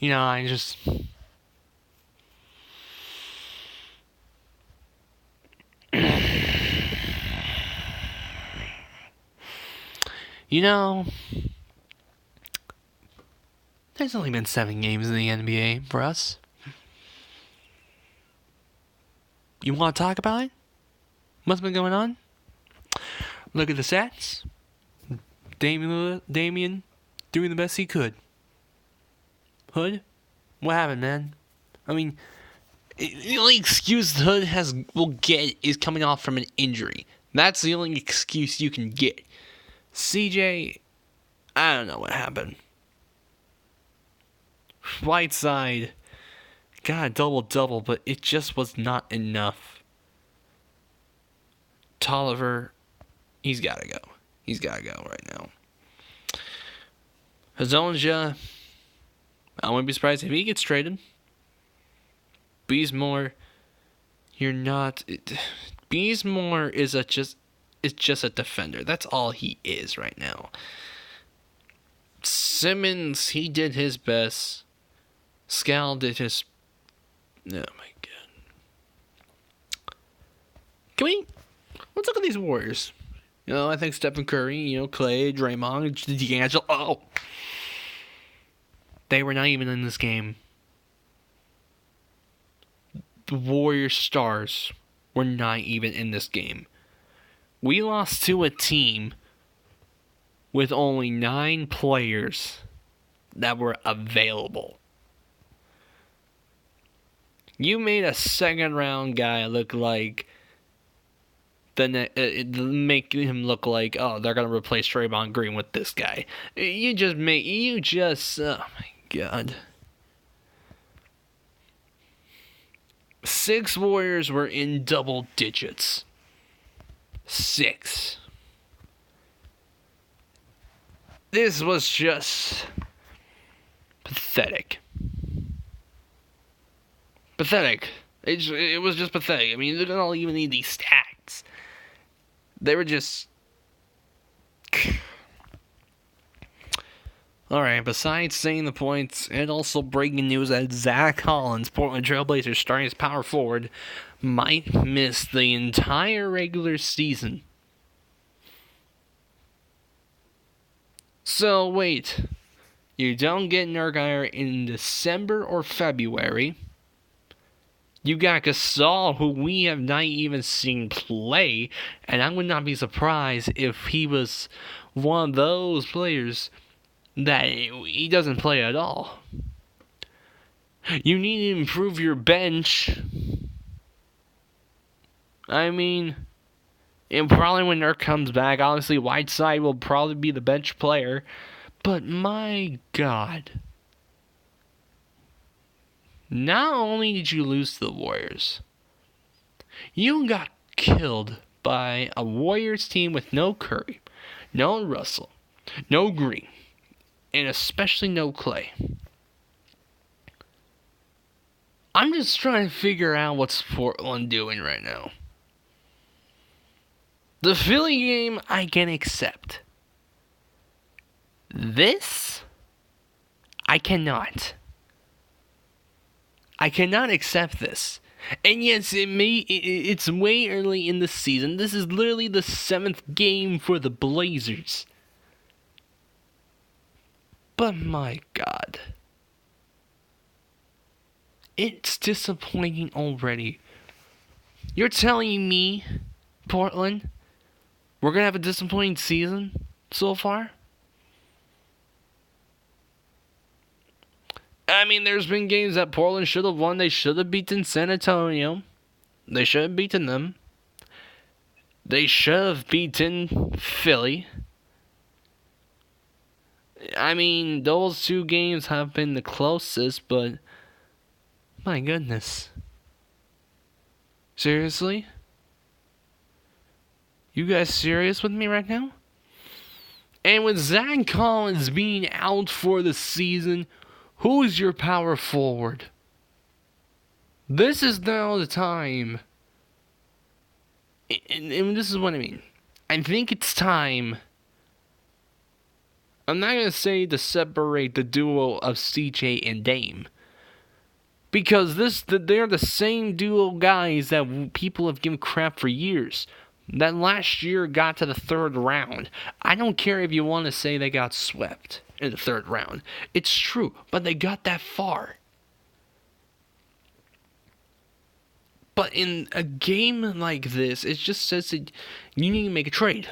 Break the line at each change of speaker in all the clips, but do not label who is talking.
I just. You know, there's only been 7 games in the NBA for us. You want to talk about it? What's been going on? Look at the stats. Damian doing the best he could. Hood, what happened, man? I mean, the only excuse Hood will get is coming off from an injury. That's the only excuse you can get. CJ, I don't know what happened. Whiteside got a double-double, but it just was not enough. Tolliver, he's got to go. He's got to go right now. Hezonja, I wouldn't be surprised if he gets traded. Beesmore, you're not... Beesmore is just a defender. That's all he is right now. Simmons, he did his best. Scal did his... Oh my god. Let's look at these Warriors. I think Stephen Curry, Clay, Draymond, D'Angelo. Oh! They were not even in this game. The Warrior stars were not even in this game. We lost to a team with only 9 players that were available. You made a second round guy look like make him look like, oh, they're gonna replace Draymond Green with this guy. Oh my god. 6 Warriors were in double digits. 6. This was just pathetic. Pathetic. It was just pathetic. I mean, look at all even need these stats. They were just... Alright, besides saying the points, and also breaking news that Zach Collins, Portland Trailblazers starting as power forward, might miss the entire regular season. So, wait. You don't get Nurkic in December or February. You got Gasol, who we have not even seen play, and I would not be surprised if he was one of those players that he doesn't play at all. You need to improve your bench. I mean, and probably when Nurk comes back, obviously Whiteside will probably be the bench player, but my God. Not only did you lose to the Warriors, you got killed by a Warriors team with no Curry, no Russell, no Green, and especially no Clay. I'm just trying to figure out what's Portland doing right now. The Philly game I can accept. This, I cannot. I cannot accept this. And yes, it's way early in the season. This is literally the 7th game for the Blazers. But my God. It's disappointing already. You're telling me, Portland, we're going to have a disappointing season so far? I mean, there's been games that Portland should have won. They should have beaten San Antonio. They should have beaten them. They should have beaten Philly. I mean, those 2 games have been the closest, but my goodness. Seriously? You guys serious with me right now? And with Zach Collins being out for the season, who's your power forward? This is now the time. And this is what I mean. I think it's time I'm not going to say to separate the duo of CJ and Dame. Because they're the same duo guys that people have given crap for years. That last year got to the third round. I don't care if you want to say they got swept in the third round. It's true, but they got that far. But in a game like this, it just says that you need to make a trade.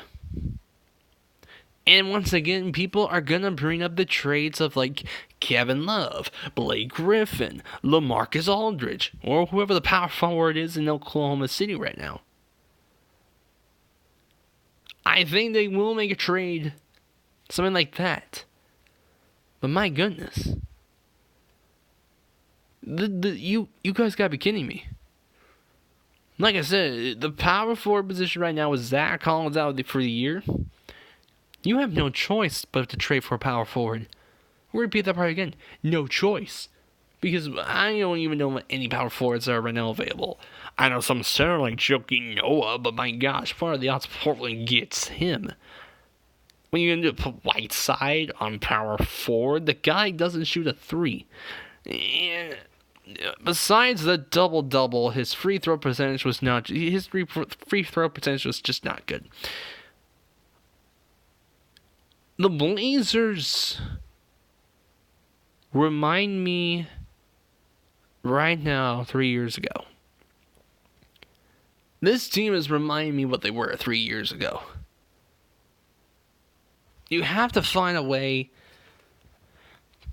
And once again, people are going to bring up the trades of like Kevin Love, Blake Griffin, LaMarcus Aldridge, or whoever the power forward is in Oklahoma City right now. I think they will make a trade, something like that. But my goodness. You guys gotta be kidding me. Like I said, the power forward position right now with Zach Collins out for the year. You have no choice but to trade for a power forward. We'll repeat that part again. No choice. Because I don't even know what any power forwards are right now available. I know some center like Joakim Noah, but my gosh, part of the odds Portland gets him. When you end up put Whiteside on power forward, the guy doesn't shoot a 3. And besides the double-double, his free throw percentage was not. His free throw percentage was just not good. The Blazers remind me right now 3 years ago. This team is reminding me what they were 3 years ago. You have to find a way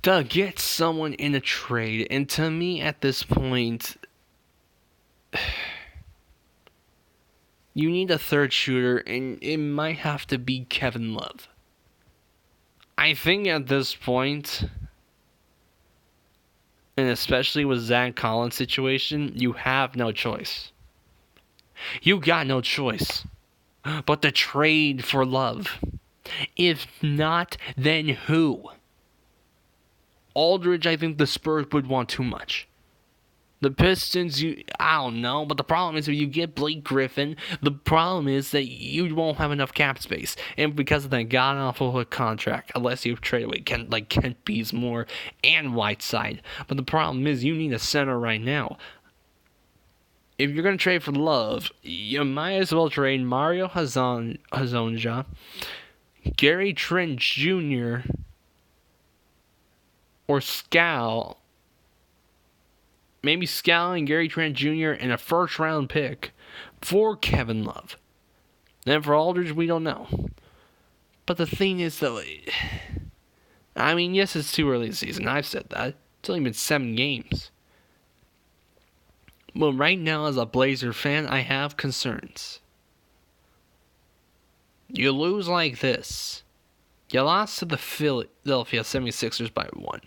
to get someone in a trade. And to me, at this point, you need a third shooter, and it might have to be Kevin Love. I think at this point, and especially with Zach Collins' situation, you have no choice. You got no choice but to trade for Love. If not, then who? Aldridge, I think the Spurs would want too much. The Pistons, I don't know, but the problem is if you get Blake Griffin, the problem is that you won't have enough cap space. And because of that god-awful contract, unless you trade away Kent Bazemore and Whiteside. But the problem is you need a center right now. If you're going to trade for Love, you might as well trade Mario Hezonja, Gary Trent Jr., or Scal. Maybe Scal and Gary Trent Jr. and a first-round pick for Kevin Love. Then for Aldridge, we don't know. But the thing is, though, I mean, yes, it's too early in the season. I've said that. It's only been 7 games. But right now, as a Blazer fan, I have concerns. You lose like this. You lost to the Philadelphia 76ers by 1.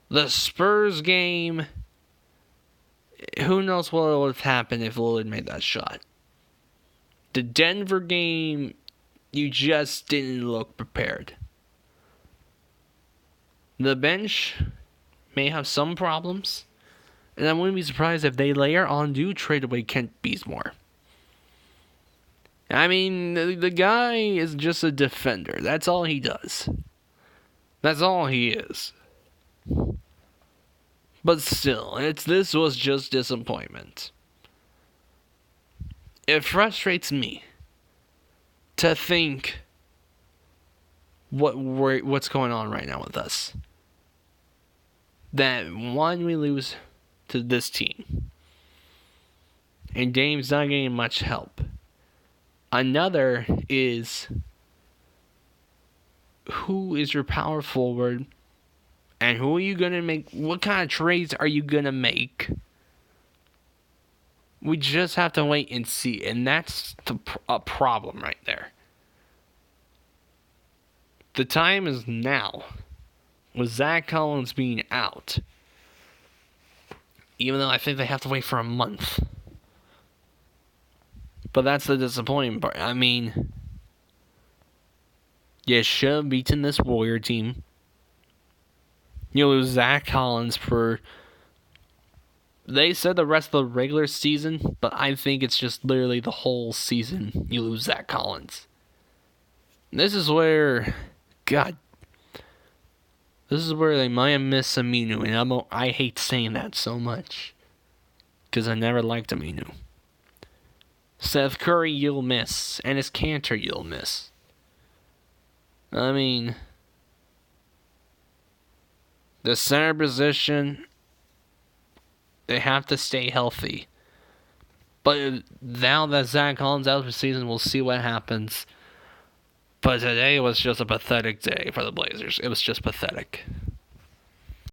The Spurs game, who knows what would have happened if Lillard made that shot. The Denver game, you just didn't look prepared. The bench may have some problems, and I wouldn't be surprised if they later on do trade away Kent Bazemore. I mean, the guy is just a defender. That's all he does. That's all he is. But still, this was just disappointment. It frustrates me to think what's going on right now with us. That one, we lose to this team, and Dame's not getting much help. Another is, who is your power forward? And who are you going to make? What kind of trades are you going to make? We just have to wait and see. And that's a problem right there. The time is now. With Zach Collins being out. Even though I think they have to wait for a month. But that's the disappointing part. I mean, you should have beaten this Warrior team. You lose Zach Collins for, they said the rest of the regular season, but I think it's just literally the whole season you lose Zach Collins. This is where, God, this is where they might have missed Aminu, and I hate saying that so much. Because I never liked Aminu. Seth Curry, you'll miss. And his Cantor, you'll miss. I mean, the center position, they have to stay healthy. But now that Zach Collins out for the season, we'll see what happens. But today was just a pathetic day for the Blazers. It was just pathetic.